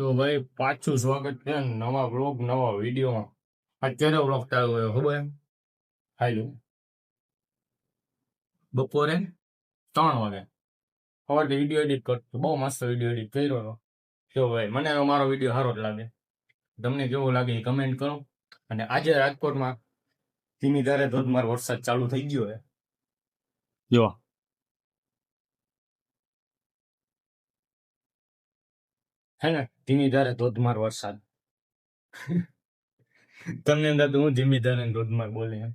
તો ભાઈ પાછું સ્વાગત છે નવા વ્લોગ નવા વિડીયોમાં. અત્યારે વ્લોગ ચાલુ હોય ખબર એમ હાલો બપોરે 3 વાગે સવારે વિડીયો એડિટ કરતો, બહુ મસ્ત વિડીયો એડિટ કર્યો હતો. જો ભાઈ મને મારો વિડીયો સારો જ લાગે, તમને કેવો લાગે એ કમેન્ટ કરો. અને આજે રાજકોટમાં ધીમી ધારે ધોધમાર વરસાદ ચાલુ થઈ ગયો છે. જો હે ને ધીમી ધારે ધોધમાર વરસાદ. તમને અંદર તો હું ધીમી ધારે ને ધોધમાર બોલે એમ.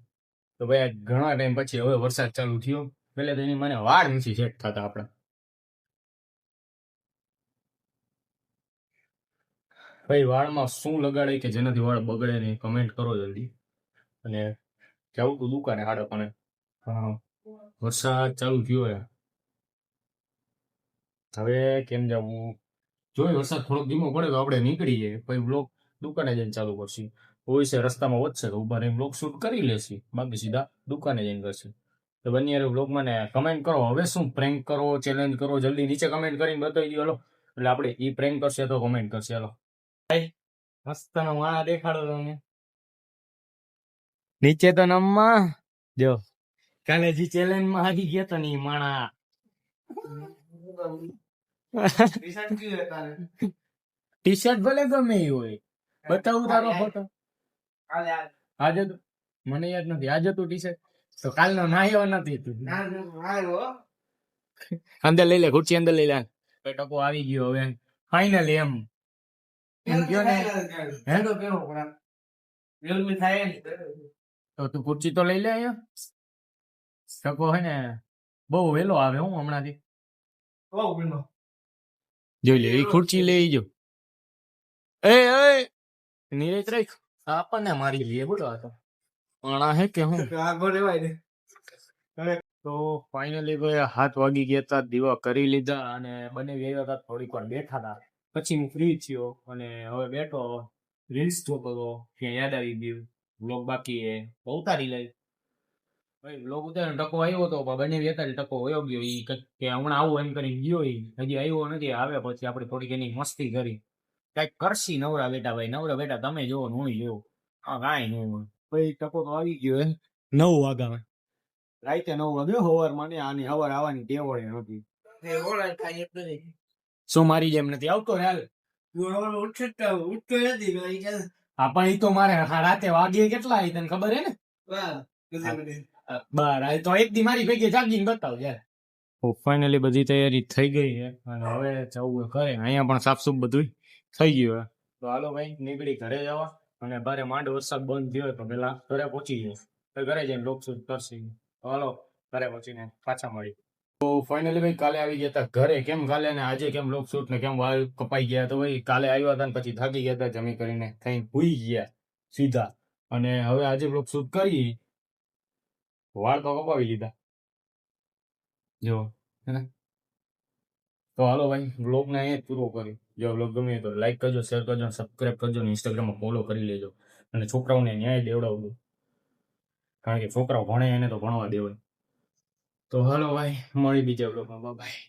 તો ભાઈ ઘણા ટાઈમ પછી હવે વરસાદ ચાલુ થયો. પેલા તો એની મને વાળ નથી સેટ થતા આપણા. ભાઈ વાળમાં શું લગાડે કે જેનાથી વાળ બગડે નહીં, કમેન્ટ કરો જલ્દી. અને જવું તું દુકાને હાડો પણ હા વરસાદ ચાલુ થયો છે. હવે કેમ જવું જોઈ, વરસાદ થોડોક ધીમો પડે તો આપણે નીકળી જઈએ, પછી બ્લોગ દુકાને જઈને ચાલુ કરશું. હોય છે રસ્તામાં વધશે તો ઉભા રહીને બ્લોગ શૂટ કરી લેશી, બાકી સીધા દુકાને જઈને કરશે. તો બની બ્લોગમાં ને કમેન્ટ કરો હવે શું પ્રેન્ક કરો, ચેલેન્જ કરો, જલ્દી નીચે કમેન્ટ કરીને બતાવી દો. હાલો એટલે આપણે ઈ પ્રેન્ક કરશે તો કમેન્ટ કરશે. હાલો મસ્ત નો માણા દેખાડો તમને નીચે તો નમમાં જો કાલે જે ચેલેન્જ માં હારી ગયા તો ને ઈ માણા ટી શર્ટ ભલે ગમે એ હોય, બતાવું તારો ફોટો. આજે તો મને યાદ નથી, આજે તું ટી શર્ટ તો કાલનો નાયો નથી તું. અંદર લઈ લે, ખુરશી અંદર લઈ લે. ટકો આવી ગયો હવે ફાઇનલી એમ ગયો ને. તો તું ખુરશી તો લઈ લે. અહીંયા ટકો હે ને બહુ વેલો આવે હું હમણાંથી જોઈ લે. એ ખુરશી લઈ જો એ નીરજ રાખ આપણને મારી લઈએ બોલો. આ તો પાણા હે કે હું તો ફાઇનલી ભાઈ 7 વાગી ગયા હતા, દીવા કરી લીધા અને બંને આવ્યા હતા, થોડીક વાર બેઠા હતા. પછી હું ફ્રી થયો અને હવે બેઠો રીલ્સ જોતો હતો. ત્યાં યાદ આવી ગયું વ્લોગ બાકી એ ઉતારી લઈ. ભાઈ વ્લોગ ઉતારીને ટકો આવ્યો હતો પણ બંને હતા ટકો વયો ગયો. ઈ કે હમણાં આવું એમ કરીને ગયો, ઈ હજી આવ્યો નથી. આવે પછી આપણે થોડીક એની મસ્તી કરી કઈક કરશી. નવરા બેટા ભાઈ નવરા બેટા તમે જોવો ને હું જોઉં, હા કાંઈ નહીં હોય. પછી ટકો તો આવી ગયો 9 વાગ્યા રાતે 9 વાગે સવારમાં ને આની સવાર આવવાની ટેવ નથી. શું મારી જેમ નથી આવતો હાલ હા પણ ઈ તો મારે રાતે વાગે કેટલા આવી તને ખબર હે ને? 12 તો એક દી મારી ભેગી જાગીને બતાવ યાર. ફાઇનલી બધી તૈયારી થઈ ગઈ છે અને હવે જવું ઘરે. અહીંયા પણ સાફસૂફ બધું થઈ ગયું હે. તો હાલો ભાઈ નીકળી ઘરે જવા. અને બારે માંડ વરસાદ બંધ થયો તો પેલા ઘરે પહોંચી જાય તો ઘરે જઈને બ્લોગ શૂટ કરશે. હાલો ઘરે પહોંચીને પાછા મળી. તો ફાઇનલી ભાઈ કાલે આવી ગયા હતા ઘરે. કેમ કાલે ને આજે કેમ બ્લોગ શૂટ ને કેમ વાળ કપાઈ ગયા? તો ભાઈ કાલે આવ્યા હતા ને પછી થાકી ગયા હતા, જમી કરીને કઈ ભૂઈ ગયા સીધા. અને હવે આજે બ્લોગ શૂટ કરી, વાળ તો કપાવી લીધા જો. તો હાલો ભાઈ વ્લોગને અહીંયા જ પૂરો કરી. જો વ્લોગ ગમે તો લાઈક કરજો, શેર કરજો, સબસ્ક્રાઈબ કરજો ને ઇન્સ્ટાગ્રામમાં ફોલો કરી લેજો. અને છોકરાઓને ન્યાય દેવડાવજો, કારણ કે છોકરાઓ ભણે એને તો ભણવા દેવાય. તો હાલો ભાઈ મળી બીજા વ્લોગમાં. બાય.